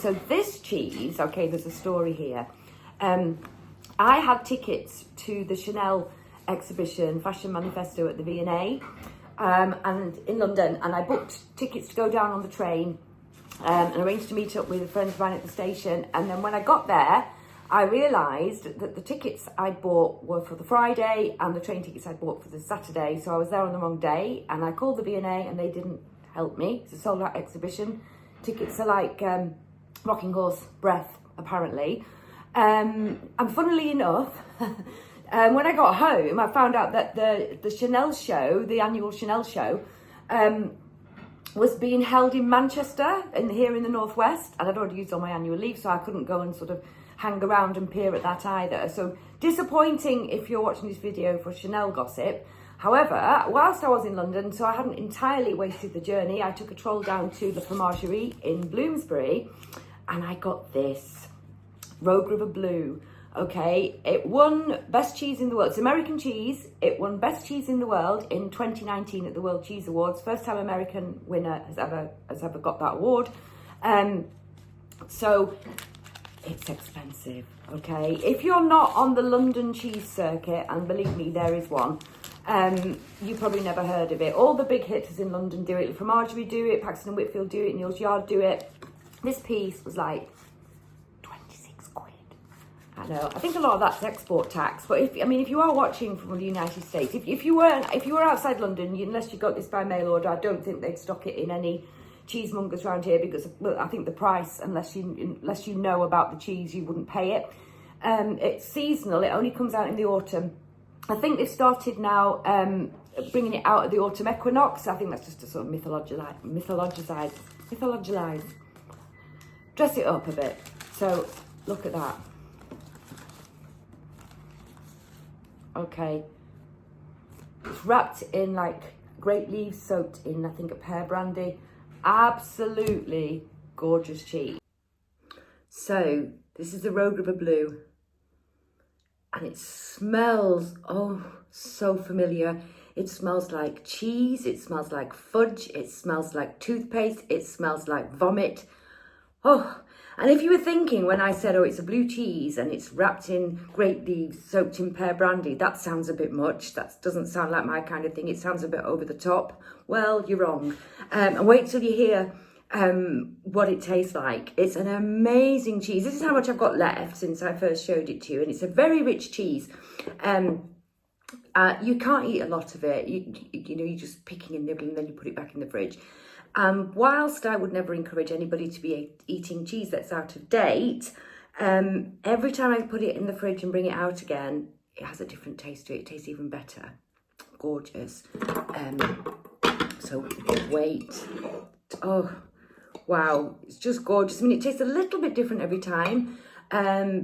so this cheese, okay, there's a story here. I had tickets to the Chanel exhibition, Fashion Manifesto at the V&A, and in London, and I booked tickets to go down on the train and arranged to meet up with a friend of mine at the station. And then when I got there, I realised that the tickets I'd bought were for the Friday and the train tickets I'd bought for the Saturday. So I was there on the wrong day, and I called the V&A and they didn't help me. It's a sold out exhibition. Tickets are like rocking horse breath, apparently. And funnily enough, when I got home, I found out that the Chanel show, the annual Chanel show, was being held in Manchester, here in the Northwest, and I'd already used all my annual leave, so I couldn't go and sort of hang around and peer at that either. So disappointing if you're watching this video for Chanel gossip. However, whilst I was in London, so I hadn't entirely wasted the journey, I took a troll down to the Fromagerie in Bloomsbury, and I got this Rogue River Blue. Okay, it won Best Cheese in the World. It's American cheese. It won Best Cheese in the World in 2019 at the World Cheese Awards. First time American winner has ever got that award. So it's expensive, okay? If you're not on the London cheese circuit, and believe me, there is one, you probably never heard of it. All the big hitters in London do it. Fromagerie do it, Paxton and Whitfield do it, Neal's Yard do it. This piece was like 26 quid. I know, I think a lot of that's export tax, but if you are watching from the United States, if you were outside London, unless you got this by mail order, I don't think they'd stock it in any cheesemongers around here, because I think the price, unless you know about the cheese, you wouldn't pay it. It's seasonal. It only comes out in the autumn. I think they've started now bringing it out at the autumn equinox. I think that's just to sort of mythologize, dress it up a bit. So look at that. Okay, it's wrapped in like grape leaves soaked in, I think, a pear brandy. Absolutely gorgeous cheese. So this is the Rogue River Blue, and it smells, oh, so familiar. It smells like cheese, it smells like fudge, it smells like toothpaste, it smells like vomit. Oh, and if you were thinking when I said, oh, it's a blue cheese and it's wrapped in grape leaves soaked in pear brandy, that sounds a bit much. That doesn't sound like my kind of thing. It sounds a bit over the top. Well, you're wrong. And wait till you hear what it tastes like. It's an amazing cheese. This is how much I've got left since I first showed it to you. And it's a very rich cheese. You can't eat a lot of it. You know, you're just picking and nibbling, and then you put it back in the fridge. Whilst I would never encourage anybody to be eating cheese that's out of date, every time I put it in the fridge and bring it out again, it has a different taste to it. It tastes even better. Gorgeous. So wait. Oh, wow. It's just gorgeous. I mean, it tastes a little bit different every time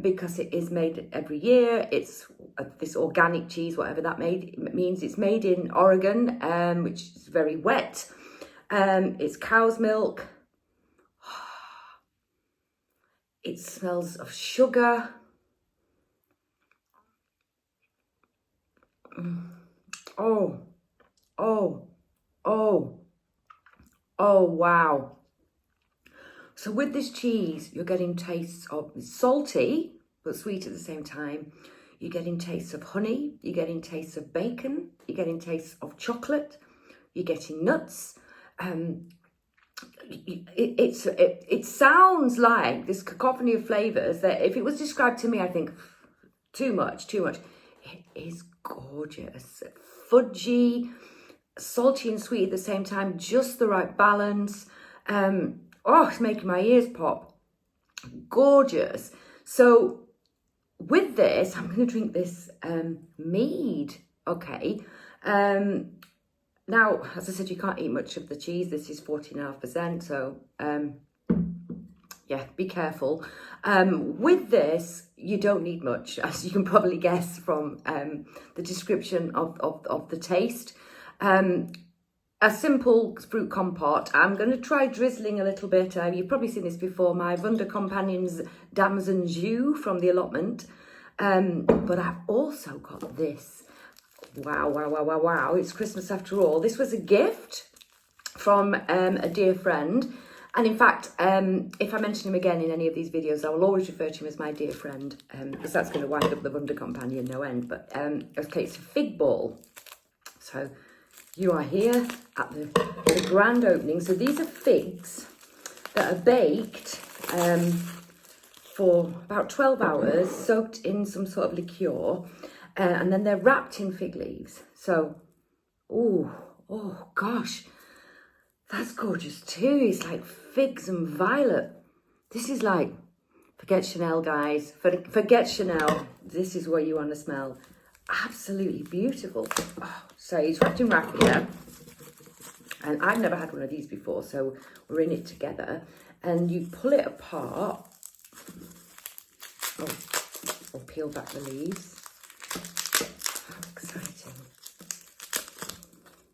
because it is made every year. It's this organic cheese, whatever that means. It's made in Oregon, which is very wet. It's cow's milk. It smells of sugar. Oh, wow. So with this cheese, you're getting tastes of salty, but sweet at the same time. You're getting tastes of honey. You're getting tastes of bacon. You're getting tastes of chocolate. You're getting nuts. It sounds like this cacophony of flavors that if it was described to me, I think too much. It is gorgeous, fudgy, salty and sweet at the same time, just the right balance. Oh, it's making my ears pop. Gorgeous. So with this, I'm going to drink this mead. Okay. Now, as I said, you can't eat much of the cheese. This is 14.5%, so yeah, be careful. With this, you don't need much, as you can probably guess from the description of the taste. A simple fruit compote. I'm going to try drizzling a little bit. You've probably seen this before, my Wundercompanions Damson Jus from the allotment. But I've also got this. Wow. It's Christmas after all. This was a gift from a dear friend. And in fact, if I mention him again in any of these videos, I will always refer to him as my dear friend, because that's going to wind up the Wonder Companion no end. But okay, it's a fig ball. So you are here at the grand opening. So these are figs that are baked for about 12 hours, soaked in some sort of liqueur, and then they're wrapped in fig leaves. So, oh gosh. That's gorgeous too. It's like figs and violet. This is like, forget Chanel, guys. Forget Chanel. This is what you want to smell. Absolutely beautiful. Oh, so it's wrapped in raffia. And I've never had one of these before, so we're in it together. And you pull it apart. Oh, or peel back the leaves. How exciting.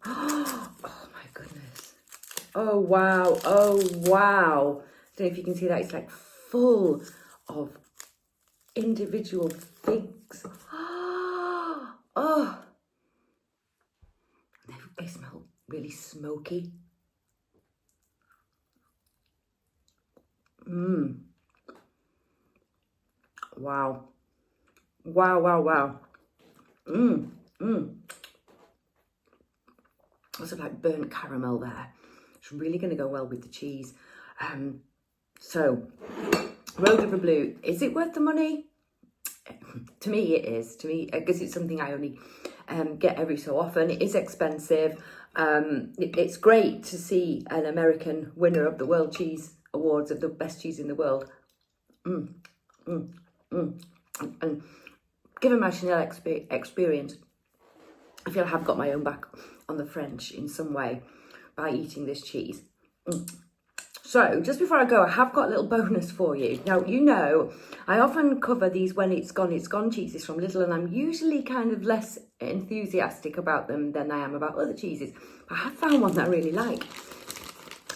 Oh my goodness. Oh, wow. Oh, wow. I don't know if you can see that. It's like full of individual figs. Oh. They smell really smoky. Wow. Wow, wow, wow. Also like burnt caramel there. It's really going to go well with the cheese. So, Rogue River Blue, is it worth the money? To me, it is. To me, because it's something I only get every so often. It is expensive. It's great to see an American winner of the World Cheese Awards of the best cheese in the world. And given my Chanel experience, I feel I have got my own back on the French in some way by eating this cheese. So, just before I go, I have got a little bonus for you. Now, you know, I often cover these when it's gone cheeses from Lidl, and I'm usually kind of less enthusiastic about them than I am about other cheeses. But I have found one that I really like.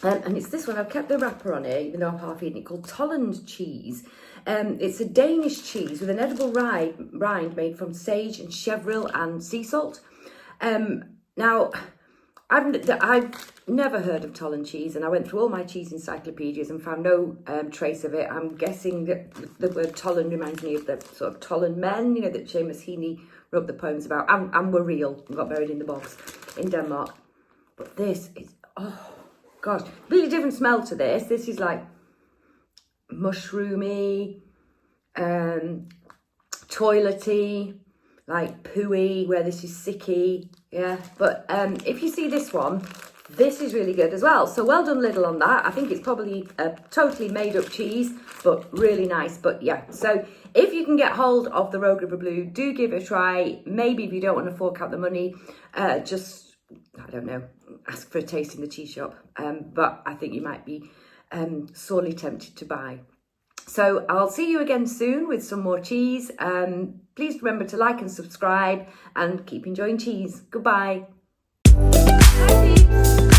And it's this one. I've kept the wrapper on it, even though I'm half eating it, called Tolland cheese. It's a Danish cheese with an edible rind made from sage and chèvre and sea salt. Now, I've never heard of Tolland cheese, and I went through all my cheese encyclopedias and found no trace of it. I'm guessing that the word Tolland reminds me of the sort of Tolland men, you know, that Seamus Heaney wrote the poems about, and were real and got buried in the bogs in Denmark. But this is, oh gosh, really different smell to this. This is like mushroomy, toilety, like pooey, where this is sicky, yeah. But if you see this one, this is really good as well. So well done Lidl on that. I think it's probably a totally made up cheese, but really nice. But yeah, so if you can get hold of the Rogue River Blue, do give it a try. Maybe if you don't want to fork out the money, just, I don't know, ask for a taste in the cheese shop. But I think you might be sorely tempted to buy. So I'll see you again soon with some more cheese. Please remember to like and subscribe and keep enjoying cheese. Goodbye. Bye.